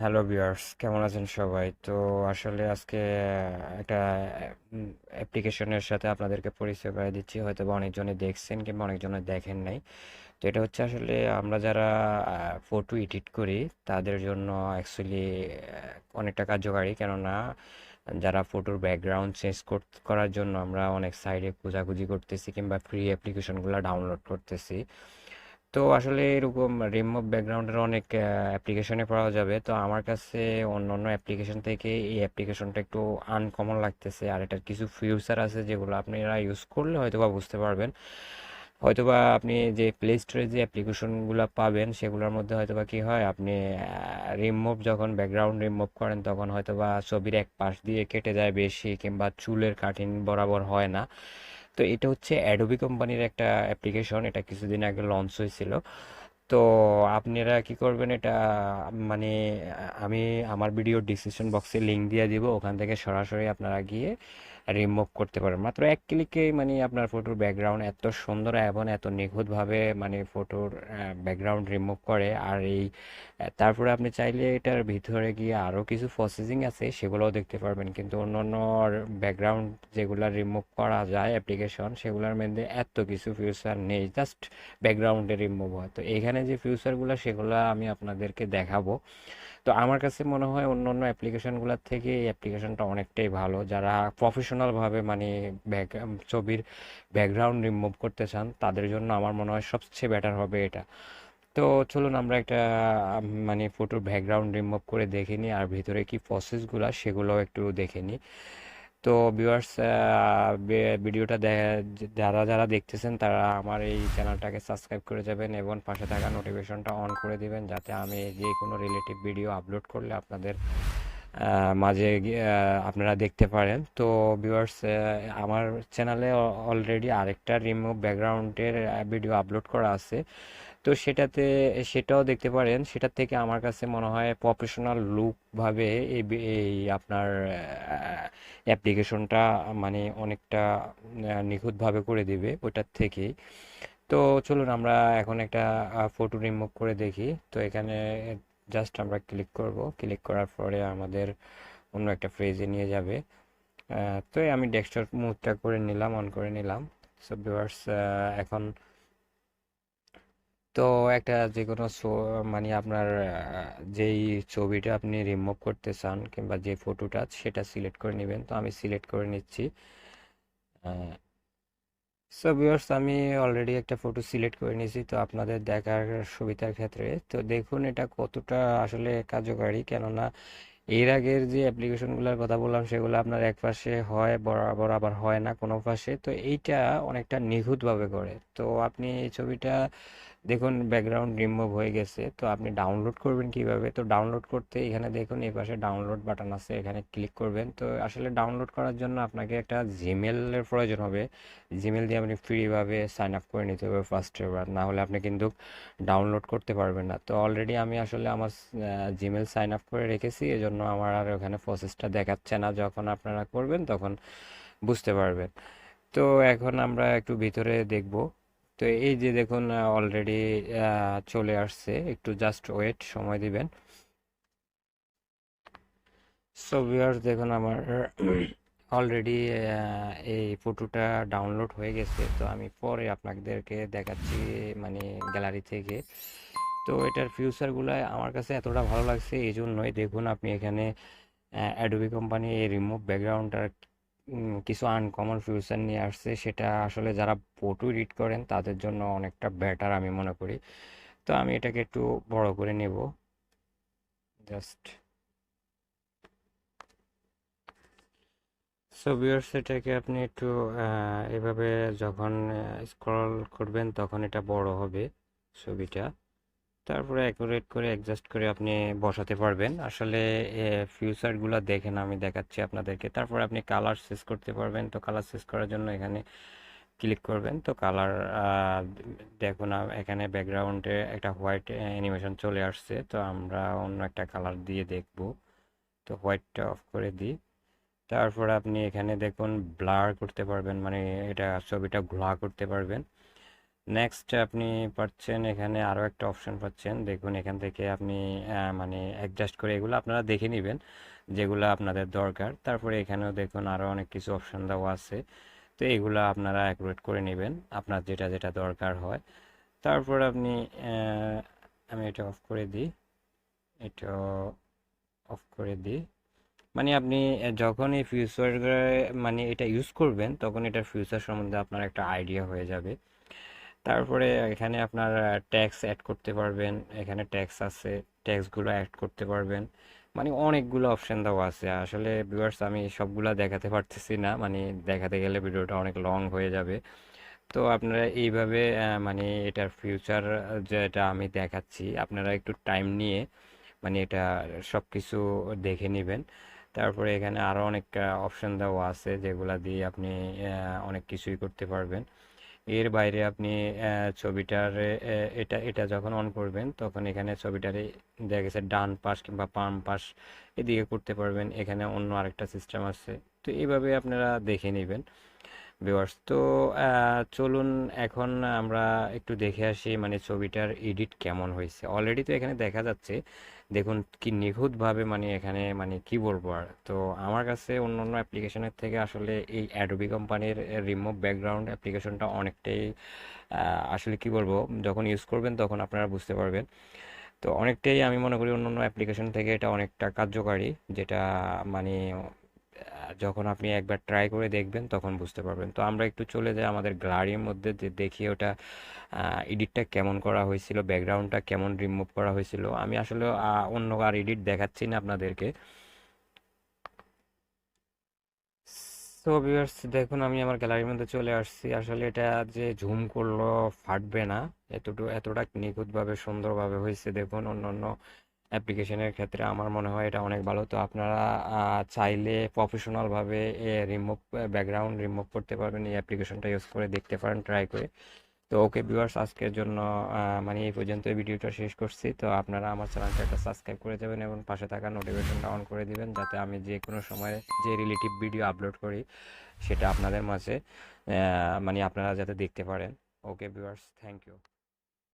Hello viewers, কেমন আছেন সবাই? তো আসলে আজকে একটা অ্যাপ্লিকেশনের সাথে আপনাদেরকে পরিচয় করে দিচ্ছি। হয়তো বা অনেকজনে দেখছেন কিংবা অনেকজনে দেখেন নাই। তো এটা হচ্ছে আসলে আমরা যারা ফটো এডিট করি তাদের জন্য অ্যাকচুয়ালি অনেকটা কার্যকারী। কেননা যারা ফটোর ব্যাকগ্রাউন্ড চেঞ্জ করার জন্য আমরা অনেক সাইডে খোঁজাখুঁজি করতেছি কিংবা ফ্রি অ্যাপ্লিকেশনগুলো ডাউনলোড করতেছি। তো আসলে এরকম রিমুভ ব্যাকগ্রাউন্ডের অনেক অ্যাপ্লিকেশনে পাওয়া যাবে। তো আমার কাছে অন্য অন্য অ্যাপ্লিকেশন থেকে এই অ্যাপ্লিকেশনটা একটু আনকমন লাগতেছে, আর এটার কিছু ফিউচার আছে যেগুলো আপনারা ইউজ করলে হয়তোবা বুঝতে পারবেন। হয়তোবা আপনি যে প্লে স্টোরে যে অ্যাপ্লিকেশনগুলো পাবেন সেগুলোর মধ্যে হয়তোবা কি হয়, আপনি রিমুভ যখন ব্যাকগ্রাউন্ড রিমুভ করেন তখন হয়তোবা ছবির এক পাশ দিয়ে কেটে যায় বেশি, কিংবা চুলের কাটিং বরাবর হয় না। তো এটা হচ্ছে অ্যাডোবি কোম্পানির একটা অ্যাপ্লিকেশন, এটা কিছুদিন আগে লঞ্চ হয়েছিল। তো আপনারা কি করবেন এটা, মানে আমি আমার ভিডিও ডিসক্রিপশন বক্সে লিংক দিয়ে দিব, ওখান থেকে সরাসরি আপনারা গিয়ে রিমুভ করতে পারেন মাত্র এক ক্লিকেই। মানে আপনার ফটোর ব্যাকগ্রাউন্ড এত সুন্দর এবং এত নিখুঁতভাবে মানে ফটোর ব্যাকগ্রাউন্ড রিমুভ করে। আর এই তারপরে আপনি চাইলে এটার ভিতরে গিয়ে আরও কিছু প্রসেসিং আছে সেগুলোও দেখতে পারবেন, কিন্তু অন্যান্য ব্যাকগ্রাউন্ড যেগুলো রিমুভ করা যায় অ্যাপ্লিকেশন সেগুলোর মধ্যে এত কিছু ফিউচার নেই, জাস্ট ব্যাকগ্রাউন্ডে রিমুভ হয়। তো এখানে যে ফিউচারগুলো সেগুলো আমি আপনাদেরকে দেখাবো। তো আমার কাছে মনে হয় অন্য অন্য অ্যাপ্লিকেশনগুলোর থেকে এই অ্যাপ্লিকেশনটা অনেকটাই ভালো। যারা প্রফেশনালভাবে মানে ছবির ব্যাকগ্রাউন্ড রিমুভ করতে চান তাদের জন্য আমার মনে হয় সবচেয়ে বেটার হবে এটা। তো চলুন আমরা একটা মানে ফটোর ব্যাকগ্রাউন্ড রিমুভ করে দেখে নিই, আর ভিতরে কি প্রসেসগুলো সেগুলোও একটু দেখে নিই। তো ভিউয়ার্স, ভিডিওটা যারা যারা দেখতেছেন তারা আমার এই চ্যানেলটাকে সাবস্ক্রাইব করে যাবেন এবং পাশে থাকা নোটিফিকেশনটা অন করে দিবেন, যাতে আমি যে কোনো রিলেটিভ ভিডিও আপলোড করলে আপনাদের মাঝে আপনারা দেখতে পারেন। তো ভিউয়ার্স, আমার চ্যানেলে অলরেডি আরেকটা রিমুভ ব্যাকগ্রাউন্ডের ভিডিও আপলোড করা আছে। তো সেটাও দেখতে পারেন। সেটার থেকে আমার কাছে মনে হয় প্রফেশনাল লুক ভাবে এই আপনার অ্যাপ্লিকেশনটা মানে অনেকটা নিখুঁতভাবে করে দিবে ওটার থেকেই। তো চলুন আমরা এখন একটা ফটো রিমুভ করে দেখি। তো এখানে জাস্ট আমরা ক্লিক করব, ক্লিক করার পরে আমাদের অন্য একটা ফ্রেজে নিয়ে যাবে। তো আমি ডেস্কটপ মুভটা করে নিলাম, অন করে নিলাম। সো ভিউয়ার্স, এখন তো একটা যে কোনো মানে আপনার যেই ছবিটা আপনি রিমুভ করতে চান কিংবা যে ফটোটা সেটা সিলেক্ট করে নেবেন। তো আমি সিলেক্ট করে নিচ্ছি। সো ভিউয়ার্স, আমি অলরেডি একটা ফটো সিলেক্ট করে নিয়েছি। তো আপনাদের দেখার সুবিধার ক্ষেত্রে তো দেখুন এটা কতটা আসলে কার্যকারী। কেননা এর আগের যে অ্যাপ্লিকেশনগুলোর কথা বললাম সেগুলো আপনার এক পাশে হয় বরাবর, আবার হয় না কোনো পাশে। তো এইটা অনেকটা নিখুঁতভাবে করে। তো আপনি এই ছবিটা দেখুন ব্যাকগ্রাউন্ড রিমুভ হয়ে গেছে। তো আপনি ডাউনলোড করবেন কিভাবে? তো ডাউনলোড করতে এখানে দেখুন এই পাশে ডাউনলোড বাটন আছে, এখানে ক্লিক করবেন। তো আসলে ডাউনলোড করার জন্য আপনাকে একটা জিমেলের প্রয়োজন হবে। জিমেল দিয়ে আপনি ফ্রিভাবে সাইন আপ করে নিতে হবে ফার্স্ট এবার, না হলে আপনি কিন্তু ডাউনলোড করতে পারবেন না। তো অলরেডি আমি আসলে আমার জিমেল সাইন আপ করে রেখেছি, এজন্য আমার আর ওখানে প্রসেসটা দেখাচ্ছে না। যখন আপনারা করবেন তখন বুঝতে পারবেন। তো এখন আমরা একটু ভিতরে দেখব। তো এই যে দেখুন অলরেডি চলে আসছে, একটু জাস্ট ওয়েট, সময় দিবেন। সো ভিউয়ার্স, দেখুন আমার অলরেডি এই ফটোটা ডাউনলোড হয়ে গেছে। তো আমি পরে আপনাদেরকে দেখাচ্ছি মানে গ্যালারি থেকে। তো এটার ফিউচারগুলো আমার কাছে এতটা ভালো লাগছে এই জন্যই। দেখুন আপনি এখানে অ্যাডোবি কোম্পানি এই রিমুভ ব্যাকগ্রাউন্ডটার কিছু আনকমন ফিউচার নিয়ে আসছে, সেটা আসলে যারা ফটো এডিট করেন তাদের জন্য অনেকটা বেটার আমি মনে করি। তো আমি এটাকে একটু বড় করে নেব জাস্ট। সো ভিউয়ার্স, এটাকে আপনি একটু এভাবে যখন স্ক্রল করবেন তখন এটা বড় হবে ছবিটা। তারপরে অ্যাকুরেট করে অ্যাডজাস্ট করে আপনি বসাতে পারবেন। আসলে ফিউচারগুলো দেখেন, আমি দেখাচ্ছি আপনাদেরকে। তারপরে আপনি কালার চেঞ্জ করতে পারবেন। তো কালার চেঞ্জ করার জন্য এখানে ক্লিক করবেন। তো কালার দেখুন এখানে ব্যাকগ্রাউন্ডে একটা হোয়াইট অ্যানিমেশন চলে আসছে। তো আমরা অন্য একটা কালার দিয়ে দেখব। তো হোয়াইটটা অফ করে দিই। তারপর আপনি এখানে দেখুন ব্লার করতে পারবেন, মানে এটা ছবিটা ঘোলা করতে পারবেন। নেক্সট আপনি পাচ্ছেন এখানে আরও একটা অপশন পাচ্ছেন, দেখুন এখান থেকে আপনি মানে অ্যাডজাস্ট করে এগুলো আপনারা দেখে নেবেন যেগুলো আপনাদের দরকার। তারপরে এখানেও দেখুন আরও অনেক কিছু অপশন দেওয়া আছে, তো এগুলো আপনারা অ্যাকুরেট করে নেবেন আপনার যেটা যেটা দরকার হয়। তারপর আপনি আমি এটা অফ করে দিই, এটা অফ করে দিই। মানে আপনি যখন এই ফিউচার মানে এটা ইউজ করবেন তখন এটার ফিউচার সম্বন্ধে আপনার একটা আইডিয়া হয়ে যাবে। তারপরে এখানে আপনার ট্যাক্স অ্যাড করতে পারবেন, এখানে ট্যাক্স আছে, ট্যাক্সগুলো অ্যাড করতে পারবেন। মানে অনেকগুলো অপশন দেওয়া আছে আসলে ভিউয়ার্স, আমি সবগুলা দেখাতে পারতেছি না, মানে দেখাতে গেলে ভিডিওটা অনেক লং হয়ে যাবে। তো আপনারা এইভাবে মানে এটার ফিউচার যেটা আমি দেখাচ্ছি আপনারা একটু টাইম নিয়ে মানে এটা সব কিছু দেখে নেবেন। তারপরে এখানে আরও অনেক অপশন দেওয়া আছে যেগুলা দিয়ে আপনি অনেক কিছুই করতে পারবেন। এর বাইরে আপনি ছবিটারে এটা এটা যখন অন করবেন তখন এখানে ছবিটারে দেখা গেছে ডান পাশ কিংবা বাম পাশ এদিকে করতে পারবেন, এখানে অন্য আরেকটা সিস্টেম আছে। তো এইভাবে আপনারা দেখে নেবেন ভিউয়ার্স। তো চলুন এখন আমরা একটু দেখে আসি মানে ছবিটার এডিট কেমন হয়েছে। অলরেডি তো এখানে দেখা যাচ্ছে, দেখুন কি নিখুঁতভাবে, মানে এখানে মানে কি বলবো আর। তো আমার কাছে অন্য অন্য অ্যাপ্লিকেশনের থেকে আসলে এই অ্যাডোবি কোম্পানির রিমুভ ব্যাকগ্রাউন্ড অ্যাপ্লিকেশনটা অনেকটাই আসলে কি বলবো, যখন ইউজ করবেন তখন আপনারা বুঝতে পারবেন। তো অনেকটাই আমি মনে করি অন্য অন্য অ্যাপ্লিকেশন থেকে এটা অনেকটা কার্যকারী, যেটা মানে যখন আপনি একবার ট্রাই করে দেখবেন তখন বুঝতে পারবেন। তো আমরা একটু চলে যাই আমাদের গ্যালারির মধ্যে, যে দেখি ওটা এডিটটা কেমন করা হয়েছিল, ব্যাকগ্রাউন্ডটা কেমন রিমুভ করা হয়েছিল। আমি আসলে অন্য আর এডিট দেখাচ্ছি না আপনাদেরকে। সো ভিউয়ার্স দেখুন আমি আমার গ্যালারির মধ্যে চলে আসছি। আসলে এটা যে ঝুম করলো ফাটবে না, এতটা নিখুঁতভাবে সুন্দরভাবে হয়েছে। দেখুন অন্য অন্য অ্যাপ্লিকেশনের ক্ষেত্রে আমার মনে হয় এটা অনেক ভালো। তো আপনারা চাইলে প্রফেশনালভাবে রিমুভ ব্যাকগ্রাউন্ড রিমুভ করতে পারবেন, এই অ্যাপ্লিকেশনটা ইউজ করে দেখতে পারেন ট্রাই করে। তো ওকে ভিউয়ার্স আজকের জন্য মানে এই পর্যন্ত এই ভিডিওটা শেষ করছি। তো আপনারা আমার চ্যানেলটা একটা সাবস্ক্রাইব করে দেবেন এবং পাশে থাকা নোটিফিকেশনটা অন করে দিবেন, যাতে আমি যে কোনো সময় যে রিলেটিভ ভিডিও আপলোড করি সেটা আপনাদের মাঝে মানে আপনারা যাতে দেখতে পারেন। Okay viewers, thank you.